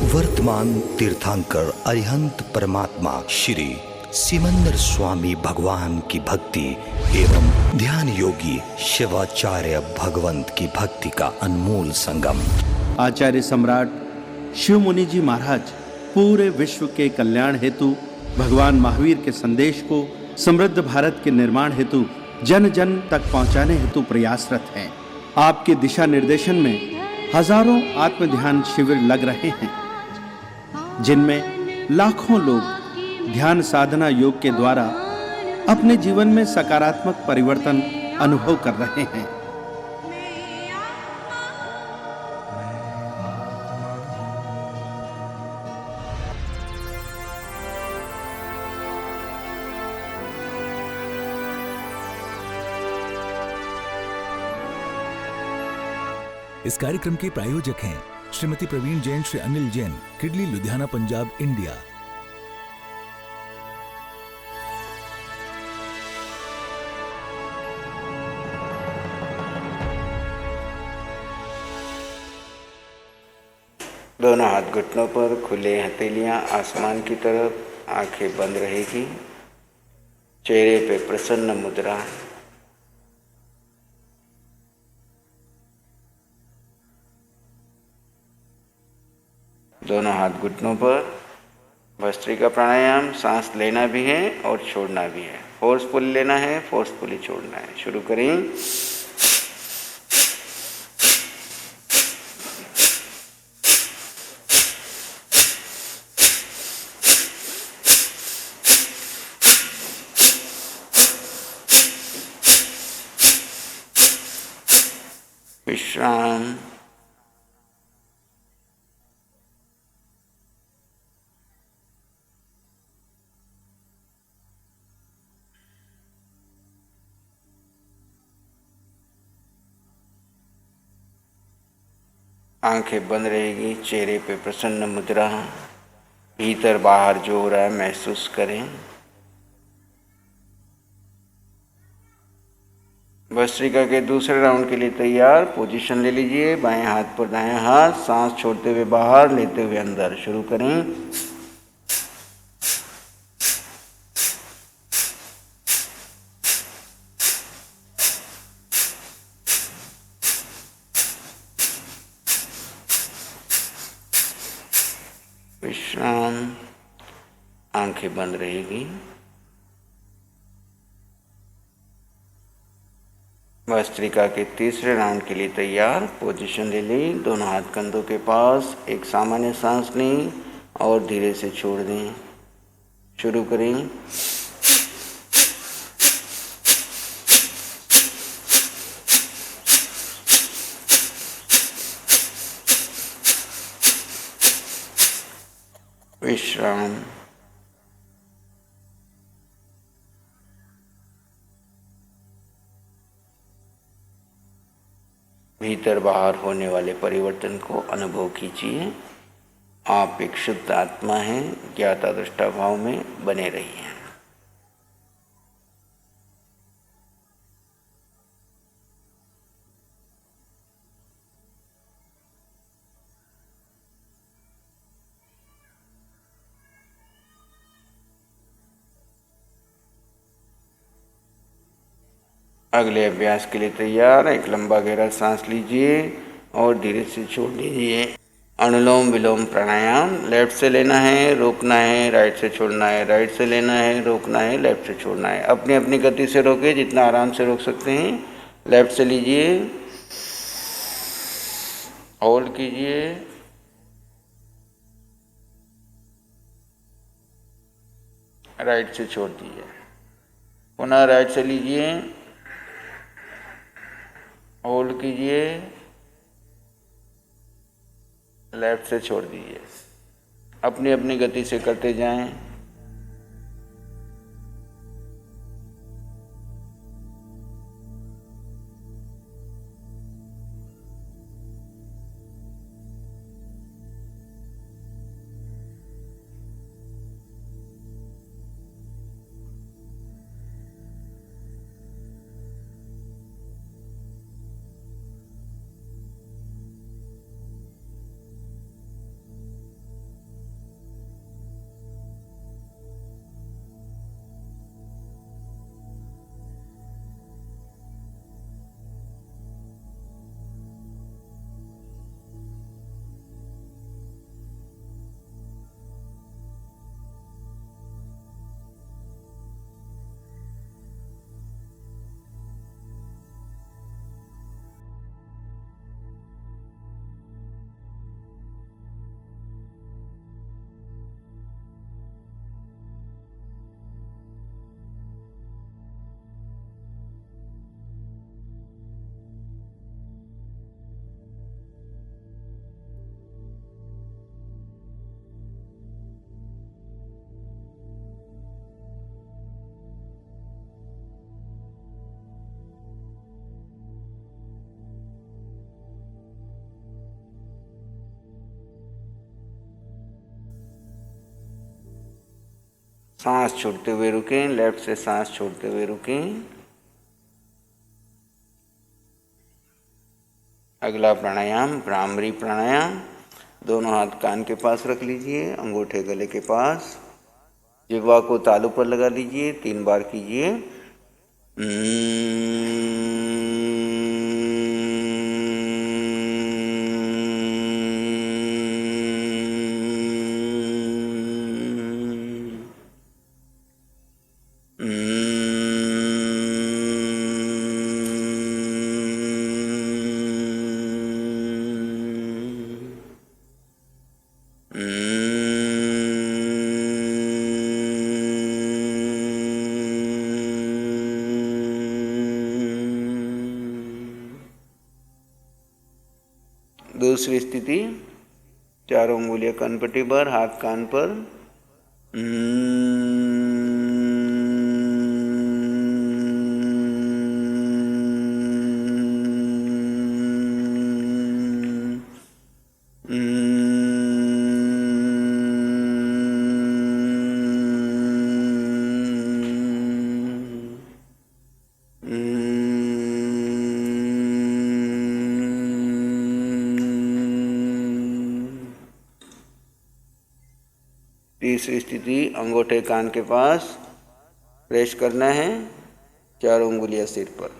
वर्तमान तीर्थंकर अरिहंत परमात्मा श्री सिमंदर स्वामी भगवान की भक्ति एवं ध्यान योगी शिवाचार्य भगवंत की भक्ति का अनमोल संगम। आचार्य सम्राट शिव मुनि जी महाराज पूरे विश्व के कल्याण हेतु भगवान महावीर के संदेश को समृद्ध भारत के निर्माण हेतु जन जन तक पहुंचाने हेतु प्रयासरत हैं। आपके दिशा निर्देशन में हजारों आत्म ध्यान शिविर लग रहे हैं, जिनमें लाखों लोग ध्यान साधना योग के द्वारा अपने जीवन में सकारात्मक परिवर्तन अनुभव कर रहे हैं। इस कार्यक्रम के प्रायोजक हैं श्रीमती प्रवीण जैन, श्री अनिल जैन, किडली, लुधियाना, पंजाब, इंडिया। दोनों हाथ घुटनों पर, खुले हथेलियां आसमान की तरफ, आंखें बंद रहेगी, चेहरे पे प्रसन्न मुद्रा। दोनों हाथ घुटनों पर। भस्त्रिका प्राणायाम सांस लेना भी है और छोड़ना भी है। फोर्सफुली लेना है, फोर्सफुली छोड़ना है। शुरू करें। विश्राम। आंखें बंद रहेगी, चेहरे पे प्रसन्न मुद्रा। भीतर बाहर जो हो रहा है महसूस करें। भस्त्रिका के दूसरे राउंड के लिए तैयार। पोजीशन ले लीजिए। बाएं हाथ पर दायां हाथ, सांस छोड़ते हुए बाहर, लेते हुए अंदर। शुरू करें। विश्राम। आंखें बंद रहेगी। भस्त्रिका के तीसरे राउंड के लिए तैयार। पोजीशन ले ली। दोनों हाथ कंधों के पास। एक सामान्य सांस लें और धीरे से छोड़ दें। शुरू करें। विश्राम। भीतर बाहर होने वाले परिवर्तन को अनुभव कीजिए। आप एक शुद्ध आत्मा हैं। ज्ञाता दृष्टा भाव में बने रहिए। अगले अभ्यास के लिए तैयार। एक लंबा गहरा सांस लीजिए और धीरे से छोड़ दीजिए। अनुलोम विलोम प्राणायाम। लेफ्ट से लेना है, रोकना है, राइट से छोड़ना है, राइट से लेना है, रोकना है, लेफ्ट से छोड़ना है। अपनी अपनी गति से रोके, जितना आराम से रोक सकते हैं। लेफ्ट से लीजिए, होल्ड कीजिए, राइट से छोड़ दीजिए। पुनः राइट से लीजिए, होल्ड कीजिए, लेफ्ट से छोड़ दीजिए। अपनी अपनी गति से करते जाएं। सांस छोड़ते हुए रुकें, लेफ्ट से सांस छोड़ते हुए रुकें। अगला प्राणायाम भ्रामरी प्राणायाम। दोनों हाथ कान के पास रख लीजिए, अंगूठे गले के पास, जिह्वा को तालू पर लगा लीजिए, 3 बार कीजिए। दूसरी स्थिति, चारों उंगलियां कनपट्टी पर, हाथ कान पर। तीसरी स्थिति, अंगूठे कान के पास प्रेस करना है, चारों उंगलियां सिर पर।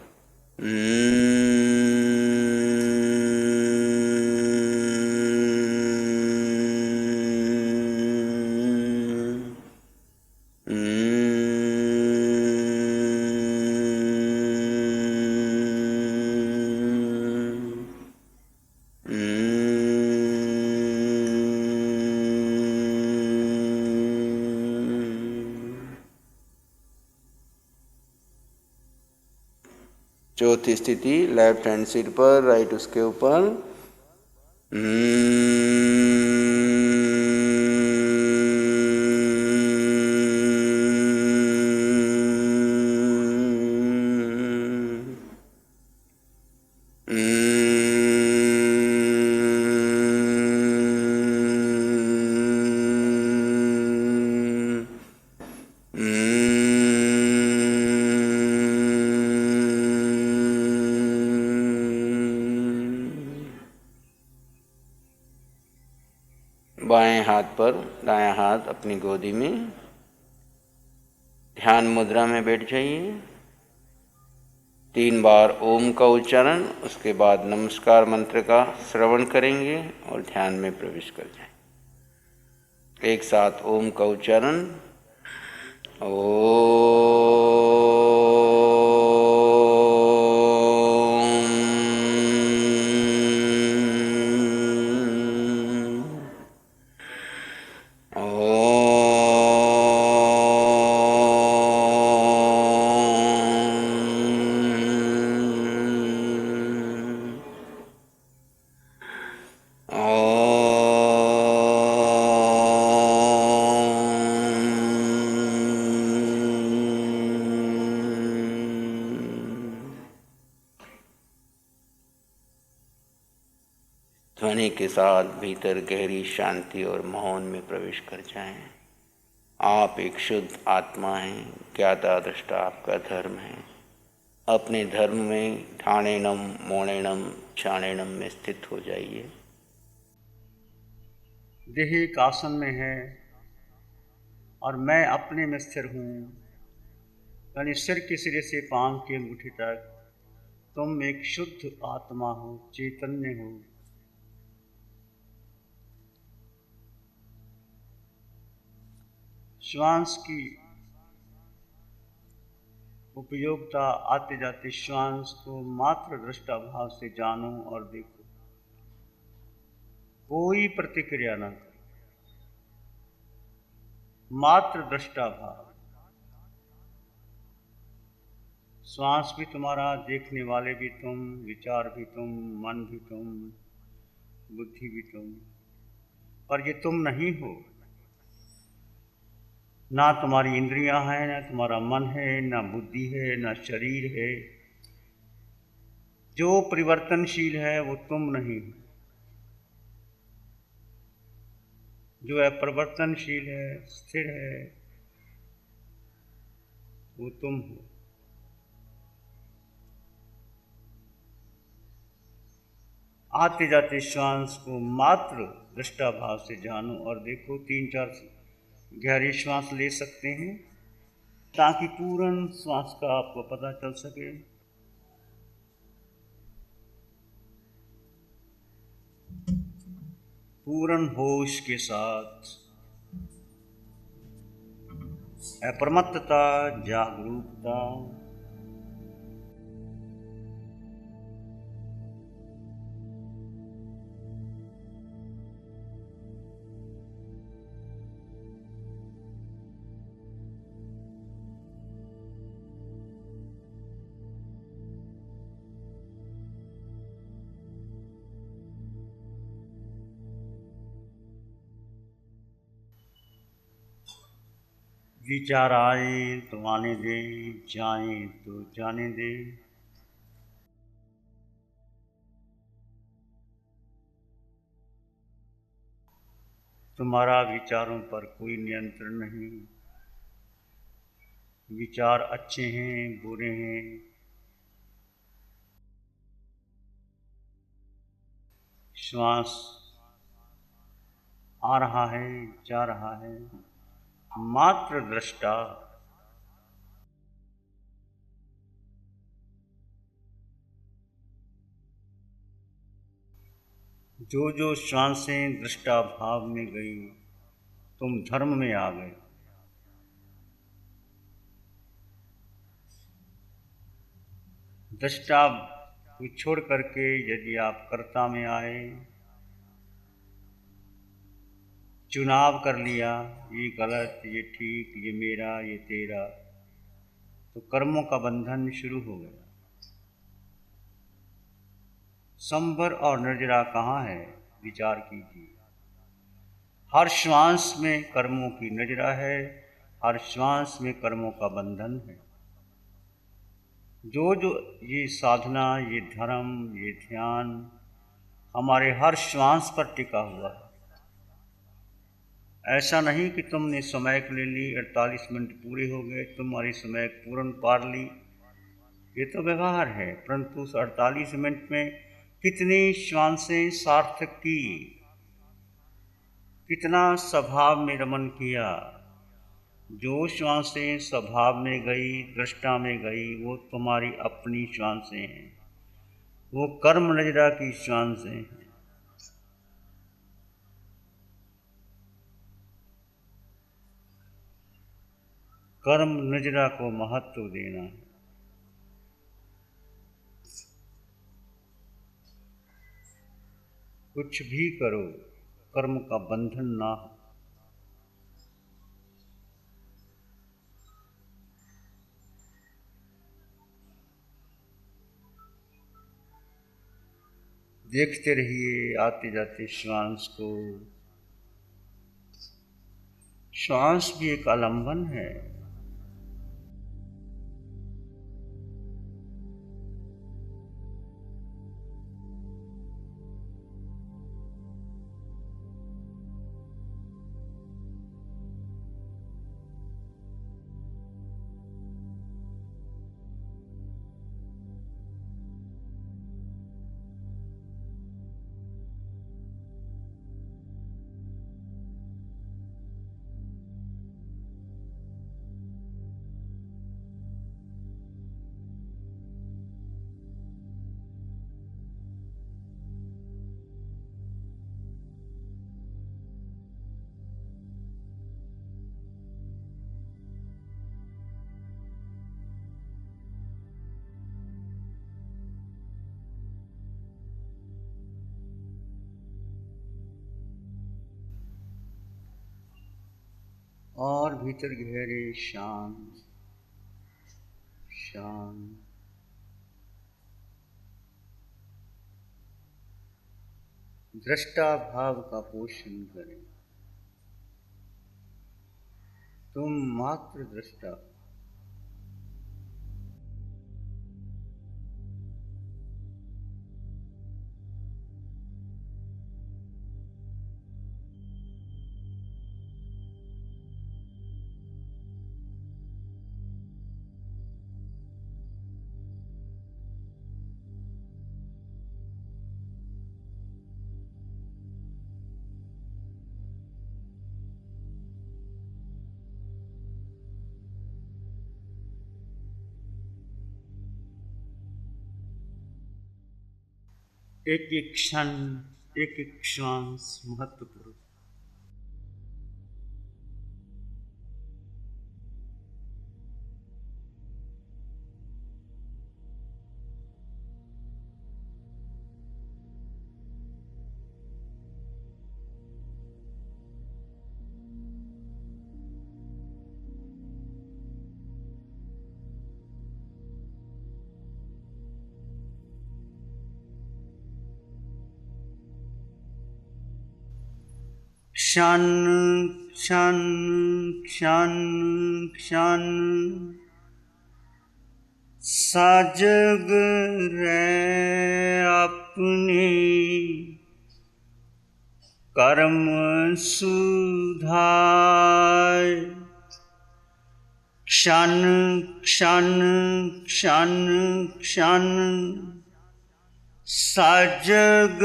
चौथी स्थिति, लेफ्ट हैंड सिर पर, राइट उसके ऊपर। बाएं हाथ पर दायां हाथ अपनी गोदी में, ध्यान मुद्रा में बैठ जाइए। 3 बार ओम का उच्चारण, उसके बाद नमस्कार मंत्र का श्रवण करेंगे और ध्यान में प्रवेश कर जाएं। एक साथ ओम का उच्चारण। ध्वनि के साथ भीतर गहरी शांति और मौन में प्रवेश कर जाएं। आप एक शुद्ध आत्मा हैं, ज्ञाता दृष्टा आपका धर्म है। अपने धर्म में ठाणेनम मोणेनम क्षाणेनम में स्थित हो जाइए। देह एक आसन में है और मैं अपने में स्थिर हूँ, यानी सिर के सिरे से पांव की अंगूठी तक तुम एक शुद्ध आत्मा हो, चैतन्य हो। श्वास की उपयोगिता आते जाते श्वास को मात्र दृष्टा भाव से जानो और देखो, कोई प्रतिक्रिया न करो, मात्र दृष्टा भाव। श्वास भी तुम्हारा, देखने वाले भी तुम, विचार भी तुम, मन भी तुम, बुद्धि भी तुम, पर ये तुम नहीं हो। ना तुम्हारी इंद्रियां हैं, ना तुम्हारा मन है, ना बुद्धि है, ना शरीर है। जो परिवर्तनशील है वो तुम नहीं हो। जो है परिवर्तनशील है, स्थिर है, वो तुम हो। आते जाते श्वास को मात्र दृष्टा भाव से जानो और देखो। 3-4 गहरी श्वास ले सकते हैं ताकि पूर्ण श्वास का आपको पता चल सके। पूर्ण होश के साथ अप्रमत्तता, जागरूकता, विचार आए तो आने दे, जाए तो जाने दे। तुम्हारा विचारों पर कोई नियंत्रण नहीं। विचार अच्छे हैं, बुरे हैं, श्वास आ रहा है, जा रहा है, मात्र दृष्टा। जो जो श्वासें दृष्टा भाव में गई, तुम धर्म में आ गए। दृष्टा को छोड़ करके यदि आप कर्ता में आए, चुनाव कर लिया, ये गलत, ये ठीक, ये मेरा, ये तेरा, तो कर्मों का बंधन शुरू हो गया। संवर और निर्जरा कहाँ है? विचार कीजिए। हर श्वास में कर्मों की निर्जरा है, हर श्वास में कर्मों का बंधन है। जो जो ये साधना, ये धर्म, ये ध्यान हमारे हर श्वास पर टिका हुआ है। ऐसा नहीं कि तुमने समय ले ली, 48 मिनट पूरे हो गए, तुम्हारी समय पूर्ण पार ली, ये तो व्यवहार है। परंतु उस 48 मिनट में कितनी श्वासें सार्थक की, कितना स्वभाव में रमन किया। जो श्वासें स्वभाव में गई, दृष्टा में गई, वो तुम्हारी अपनी श्वासें हैं, वो कर्म नजरा की श्वासें हैं। कर्म नजरा को महत्व देना है। कुछ भी करो, कर्म का बंधन ना हो। देखते रहिए आते जाते श्वास को। श्वास भी एक आलंबन है। और भीतर गहरे शांत शांत। दृष्टा भाव का पोषण करें। तुम मात्र दृष्टा। एक एक क्षण, एक एक श्वास महत्वपूर्ण। क्षण क्षण क्षण क्षण साजग रे अपने कर्म सुधाय। क्षण क्षण क्षण क्षण साजग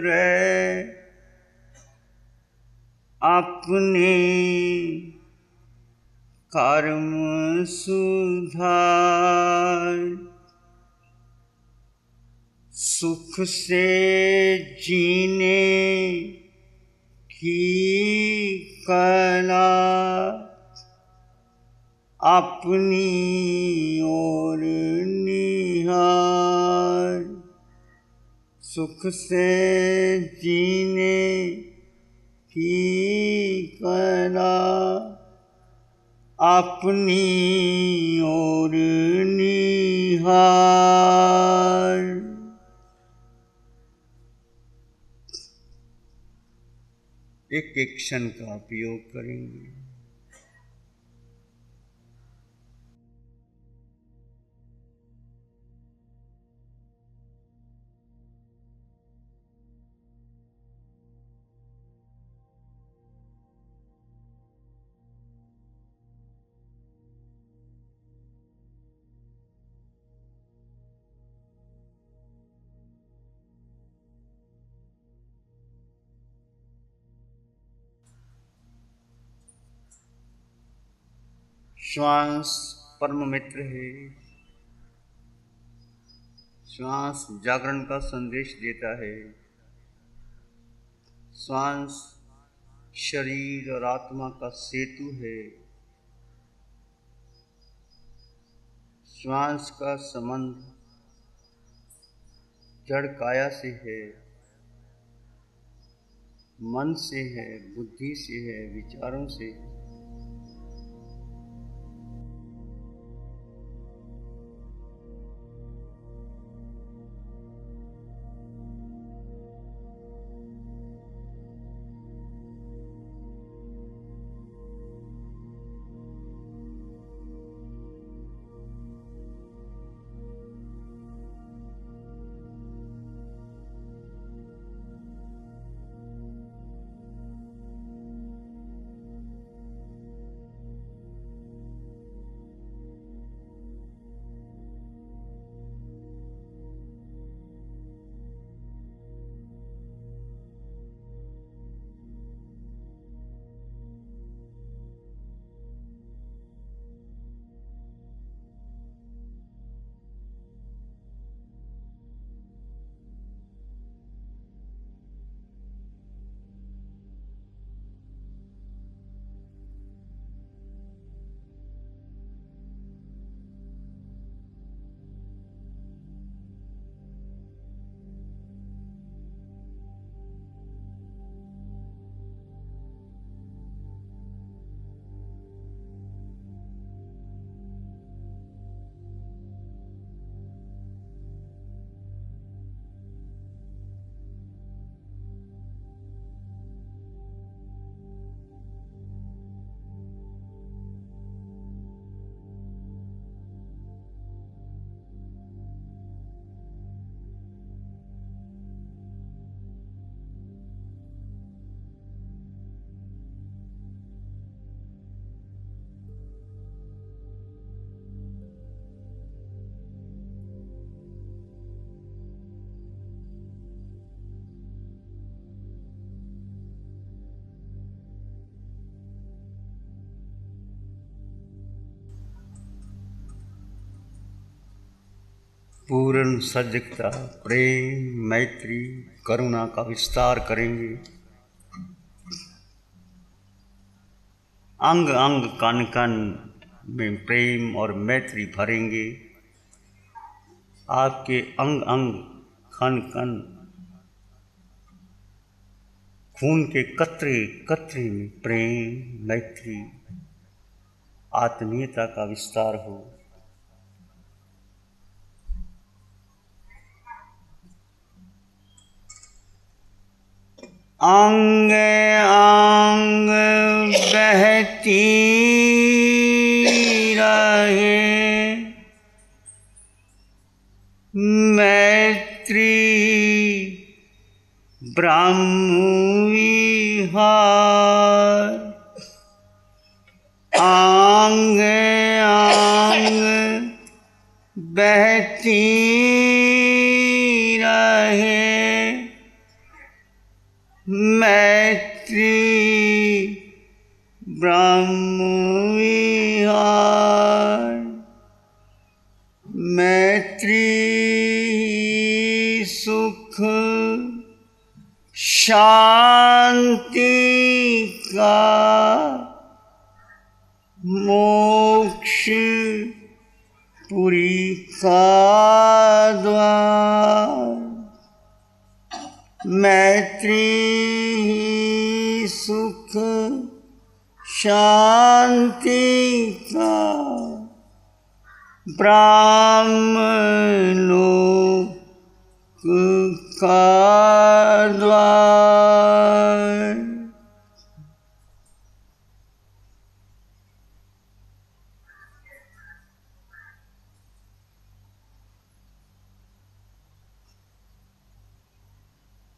रे अपने कर्म सुधार। सुख से जीने की कला अपनी ओर निहार। सुख से जीने की कला अपनी ओर निहार। एक एक क्षण का उपयोग करेंगे। श्वास परम मित्र है। श्वास जागरण का संदेश देता है। श्वास शरीर और आत्मा का सेतु है। श्वास का संबंध जड़ काया से है, मन से है, बुद्धि से है, विचारों से है। पूर्ण सजगता, प्रेम, मैत्री, करुणा का विस्तार करेंगे। अंग अंग कण कण में प्रेम और मैत्री भरेंगे। आपके अंग अंग कण कण खून के कतरे कतरे में प्रेम, मैत्री, आत्मीयता का विस्तार हो। अंग अंग बहती रहे मैत्री ब्रह्म विहार। अंग अंग बहती रहे मैत्री ब्रह्म विहार। मैत्री सुख शांति का मोक्ष पुरी का द्वार। मैत्री सुख शांति का ब्रह्म लोक का द्वार।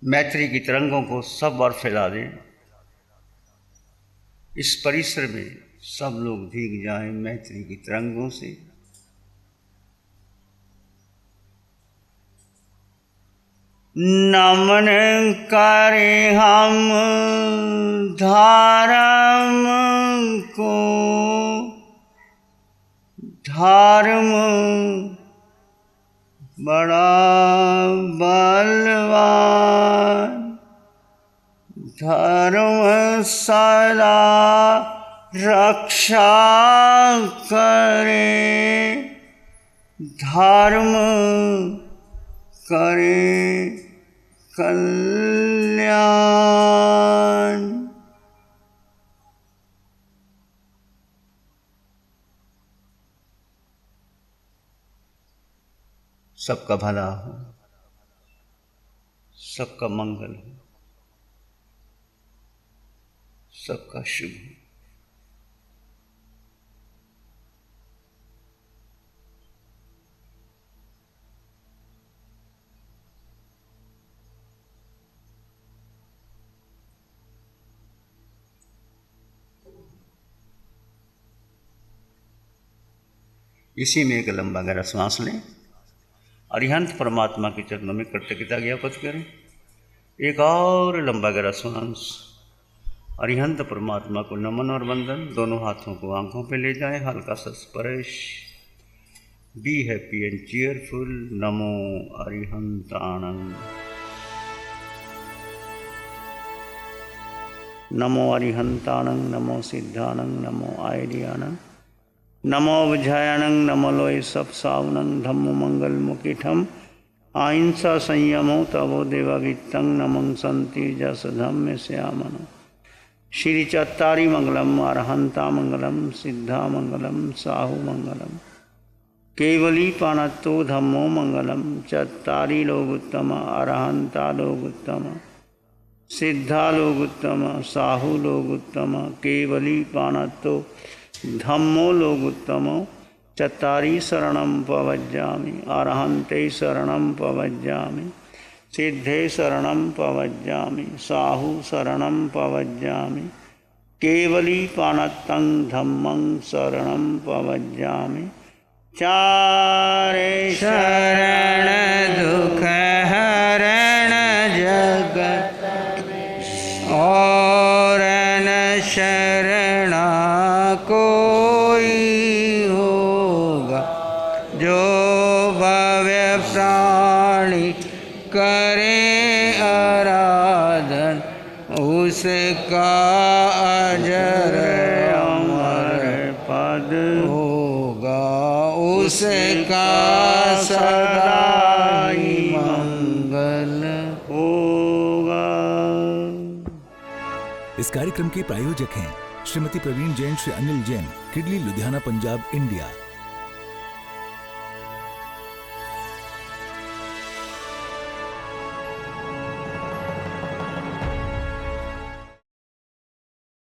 मैत्री की तरंगों को सब ओर फैला दें। इस परिसर में सब लोग भीग जाएं मैत्री की तरंगों से। नमन करें हम धर्म को, धर्म बड़ा बलवान। धर्म सदा रक्षा करे, धर्म करे कल्याण। सबका भला हो, सबका मंगल हो, सबका शुभ हो। इसी में एक लंबा गहरा श्वास लें। अरिहंत परमात्मा के चरणों में कृतज्ञता ज्ञापित करें। एक और लंबा गहरा श्वास। अरिहंत परमात्मा को नमन और वंदन। दोनों हाथों को आंखों पे ले जाएं। हल्का सा स्पर्श। Be happy and cheerful. नमो अरिहंताणं। नमो अरिहंताणं। नमो सिद्धाणं। नमो आयर्याणं। नमो विजयाणं। नमो लोय सब सावनं। धम्मो मंगल मुकिठम। अहिंसा संयमो तवो देवागीतं। नमं संति जस धम्म श्यामनो। श्री चत्तारी मंगलम। अरहंता मंगलम। सिद्धा मंगलम। साहु मंगलम। केवली पानत्तो धम्मो मंगलम। चत्तारी लोगुत्तम। अरहंता लोगुत्तम। सिद्धा लोगुत्तम। साहु लोगुत्तम। केवली पानत्तो धम्मो लोगुत्तमो। चत्तारी शरणं पवज्जामि। अरहन्ते शरणं पवज्जामि। सिद्धे शरणं पवज्जामि। साहु शरणं पवज्जामि। केवली पानत्तं धम्मं शरणं पवज्जामि। चारे शरण दुख हरण जगत और न शरणा कोई होगा। जो भव्य उसका अजर अमर पद होगा, उसका सदा ही मंगल होगा। इस कार्यक्रम के प्रायोजक हैं श्रीमती प्रवीण जैन, श्री अनिल जैन, किडली, लुधियाना, पंजाब, इंडिया।